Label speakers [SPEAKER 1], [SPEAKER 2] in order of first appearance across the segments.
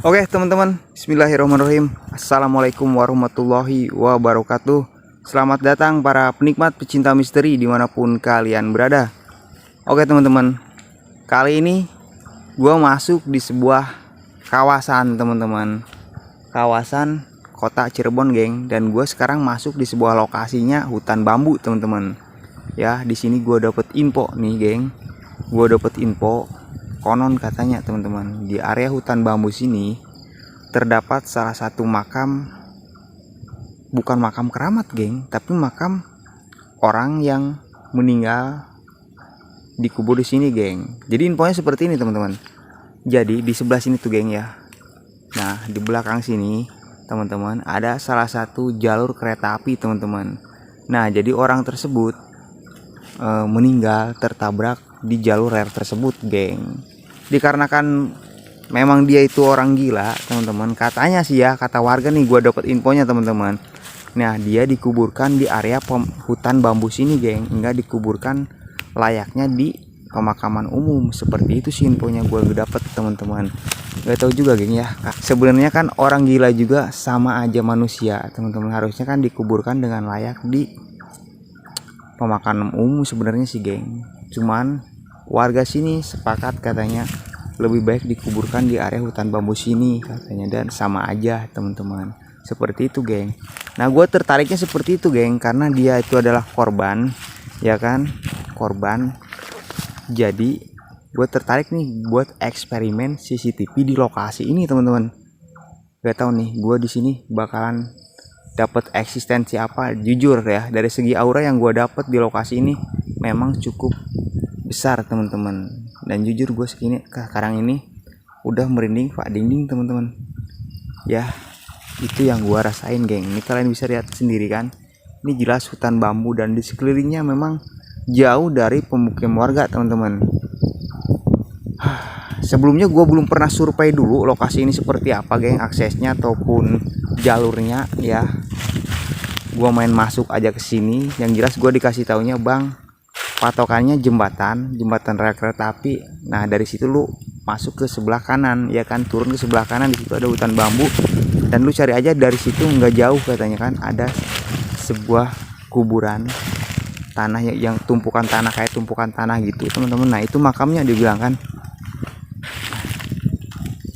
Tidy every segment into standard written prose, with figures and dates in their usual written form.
[SPEAKER 1] Oke teman-teman, bismillahirrahmanirrahim. Assalamualaikum warahmatullahi wabarakatuh. Selamat datang para penikmat pecinta misteri dimanapun kalian berada. Oke teman-teman, kali ini gue masuk di sebuah kawasan teman-teman. Kawasan kota Cirebon geng. Dan gue sekarang masuk di sebuah lokasinya hutan bambu teman-teman. Ya, di sini gue dapet info nih geng. Gue dapet info, konon katanya teman-teman, di area hutan bambu sini terdapat salah satu makam, bukan makam keramat geng, tapi makam orang yang meninggal dikubur di sini geng. Jadi infonya seperti ini teman-teman. Jadi di sebelah sini tuh geng ya. Nah di belakang sini teman-teman ada salah satu jalur kereta api teman-teman. Nah jadi orang tersebut meninggal tertabrak di jalur rel tersebut geng. Dikarenakan memang dia itu orang gila teman-teman, katanya sih ya, kata warga nih, gue dapet infonya teman-teman. Nah dia dikuburkan di area hutan bambu sini geng, enggak dikuburkan layaknya di pemakaman umum. Seperti itu sih infonya gue dapet teman-teman. Gak tahu juga geng ya, sebenarnya kan orang gila juga sama aja manusia teman-teman, harusnya kan dikuburkan dengan layak di pemakaman umum sebenarnya sih geng. Cuman warga sini sepakat katanya lebih baik dikuburkan di area hutan bambu sini katanya, dan sama aja teman-teman. Seperti itu geng. Nah gue tertariknya seperti itu geng, karena dia itu adalah korban, ya kan, korban. Jadi gue tertarik nih buat eksperimen CCTV di lokasi ini teman-teman. Gak tahu nih gue di sini bakalan dapat eksistensi apa. Jujur ya, dari segi aura yang gue dapat di lokasi ini memang cukup besar teman-teman. Dan jujur gue sekarang ini udah merinding pak dinding teman-teman. Ya itu yang gue rasain geng. Ini kalian bisa lihat sendiri kan, ini jelas hutan bambu dan di sekelilingnya memang jauh dari pemukiman warga teman-teman. Sebelumnya gue belum pernah survei dulu lokasi ini seperti apa geng, aksesnya ataupun jalurnya ya. Gue main masuk aja ke sini, yang jelas gue dikasih taunya bang, patokannya jembatan rel kereta api. Nah dari situ lu masuk ke sebelah kanan ya kan, turun ke sebelah kanan, di situ ada hutan bambu dan lu cari aja dari situ, nggak jauh katanya kan ada sebuah kuburan tanah yang tumpukan tanah, kayak tumpukan tanah gitu teman-teman. Nah itu makamnya dibilang kan.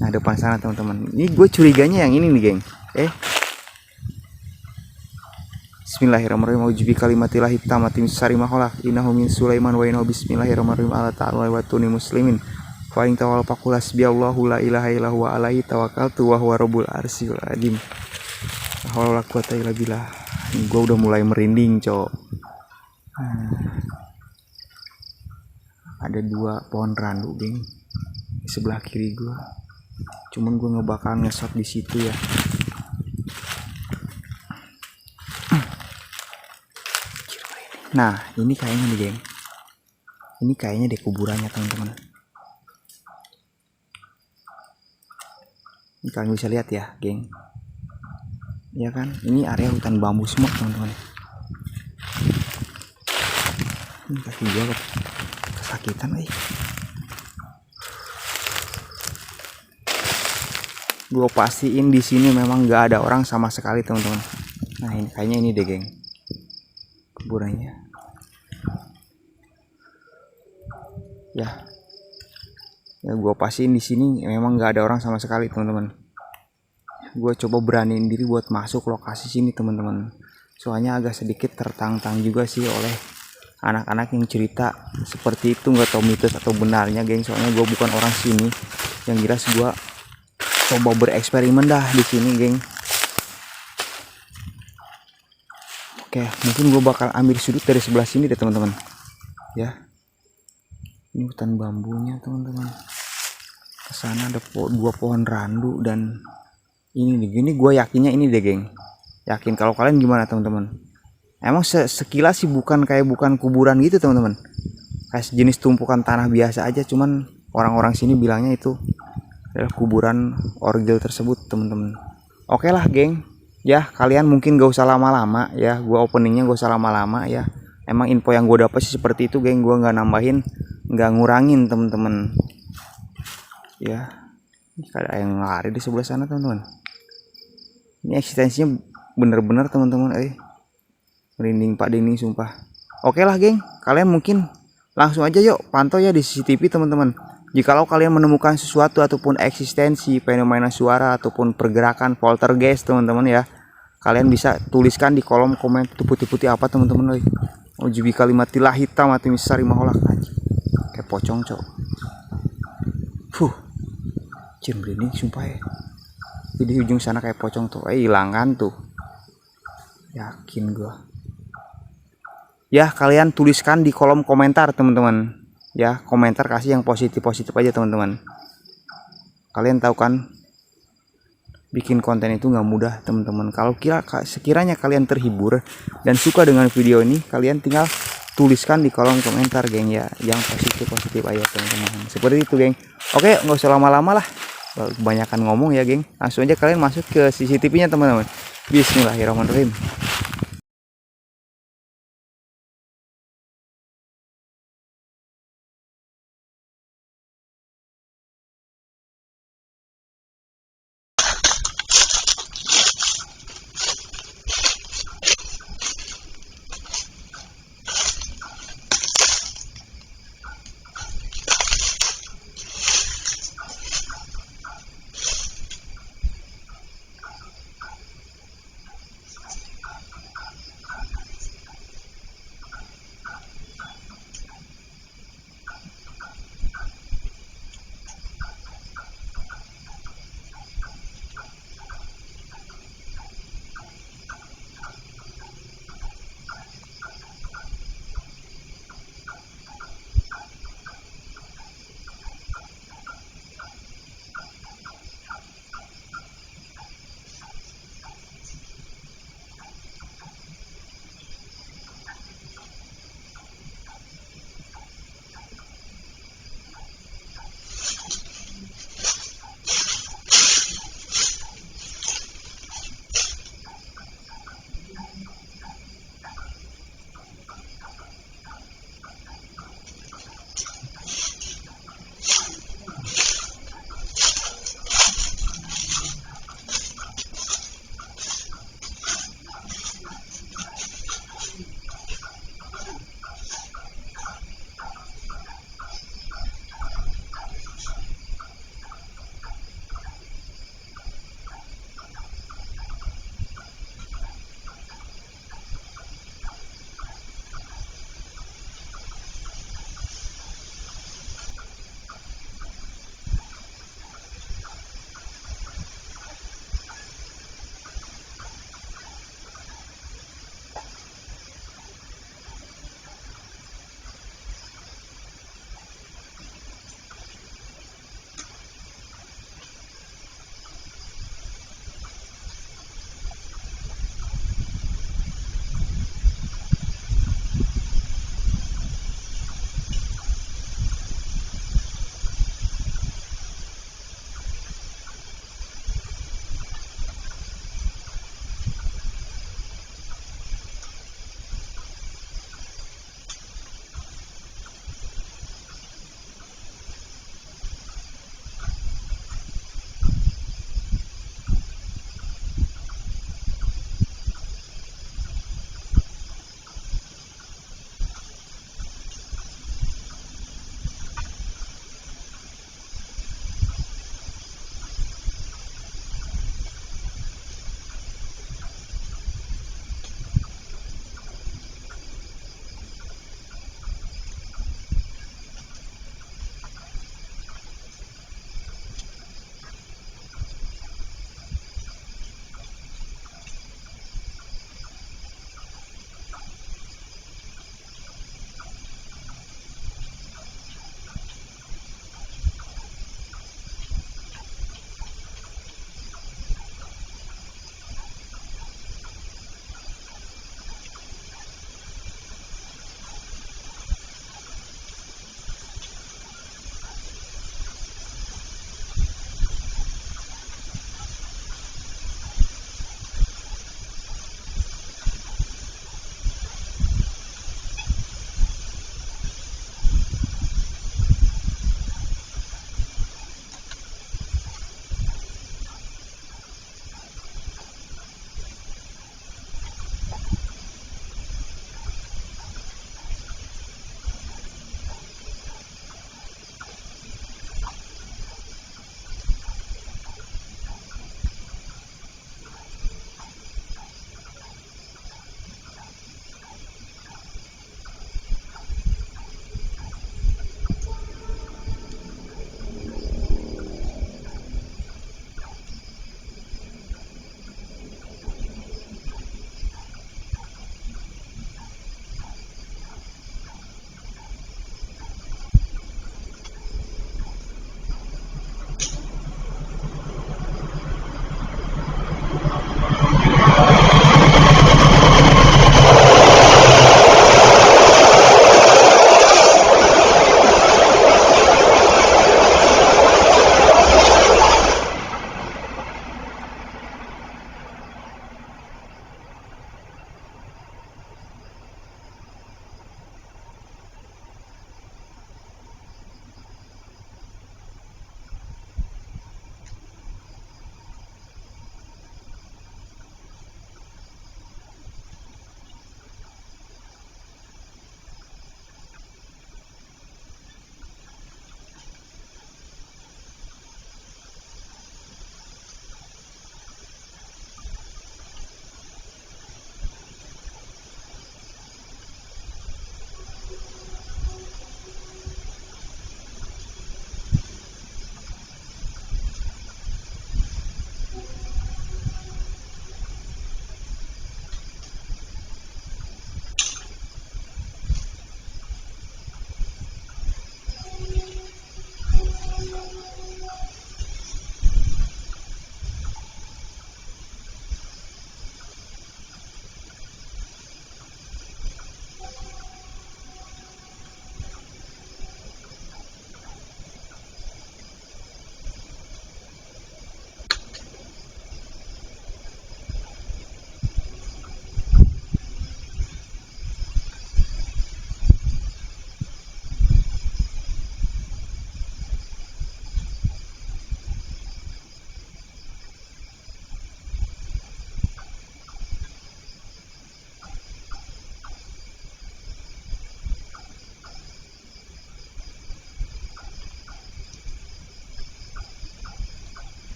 [SPEAKER 1] Nah depan sana teman-teman, ini gue curiganya yang ini nih geng. Bismillahirrahmanirrahim. Auzubi kalimatillahi tammati min syarri ma khalaq. Innahu min Sulaiman wa innahu bismillahirrahmanirrahim ala ta'ala wa tuni muslimin. Fa in tawalla faqul hasbiyallahu la ilaha illa huwa alaihi tawakkaltu wa huwa rabbul arsyil azim. La haula wala quwata illa billah. Gue udah mulai merinding, cowok. Ada dua pohon randu, geng, di sebelah kiri gue. Cuman gue nggak bakal ngesot di situ ya. Nah ini kayaknya nih geng, ini kayaknya deh kuburannya teman-teman. Ini kalian bisa lihat ya geng, ya kan, ini area hutan bambu semua teman-teman. Ini kaki gue kesakitan Gue pastiin di sini memang nggak ada orang sama sekali teman-teman. Nah ini kayaknya ini deh geng, kuburannya ya. Gue pastiin di sini memang nggak ada orang sama sekali teman-teman. Gue coba beraniin diri buat masuk lokasi sini teman-teman, soalnya agak sedikit tertantang juga sih oleh anak-anak yang cerita seperti itu. Nggak tahu mitos atau benarnya geng, soalnya gue bukan orang sini. Yang jelas gue coba bereksperimen dah di sini geng. Oke, mungkin gue bakal ambil sudut dari sebelah sini deh teman-teman ya. Ini hutan bambunya teman-teman, kesana ada dua pohon randu dan ini nih, gini gue yakinnya ini deh geng. Yakin. Kalau kalian gimana teman-teman? Emang sekilas sih bukan kuburan gitu teman-teman, kayak sejenis tumpukan tanah biasa aja. Cuman orang-orang sini bilangnya itu adalah kuburan orgil tersebut teman-teman. Oke lah geng ya, kalian mungkin gak usah lama-lama ya, gue openingnya gak usah lama-lama ya. Emang info yang gue dapat sih seperti itu geng, gue nggak nambahin nggak ngurangin teman-teman ya. Ada yang lari di sebelah sana teman-teman. Ini eksistensinya bener-bener teman-teman. Merinding Pak Denny sumpah. Oke lah geng, kalian mungkin langsung aja yuk pantau ya di CCTV teman-teman. Jikalau kalian menemukan sesuatu ataupun eksistensi fenomena suara ataupun pergerakan poltergeist teman-teman ya, kalian bisa tuliskan di kolom komen putih-putih apa teman-teman. Ujubi kalimatilah hitam mati misari maholak aja. Kayak pocong cok. Cim ini sumpah ya. Jadi ujung sana kayak pocong tuh. Hilangan tuh. Yakin gua. Ya kalian tuliskan di kolom komentar teman-teman. Ya komentar kasih yang positif-positif aja teman-teman. Kalian tahu kan bikin konten itu nggak mudah teman-teman. Kalau sekiranya kalian terhibur dan suka dengan video ini, kalian tinggal tuliskan di kolom komentar geng ya, yang positif-positif aja teman-teman. Seperti itu geng. Oke, nggak usah lama-lama lah, kebanyakan ngomong ya geng. Langsung aja kalian masuk ke CCTV nya teman-teman. Bismillahirrahmanirrahim.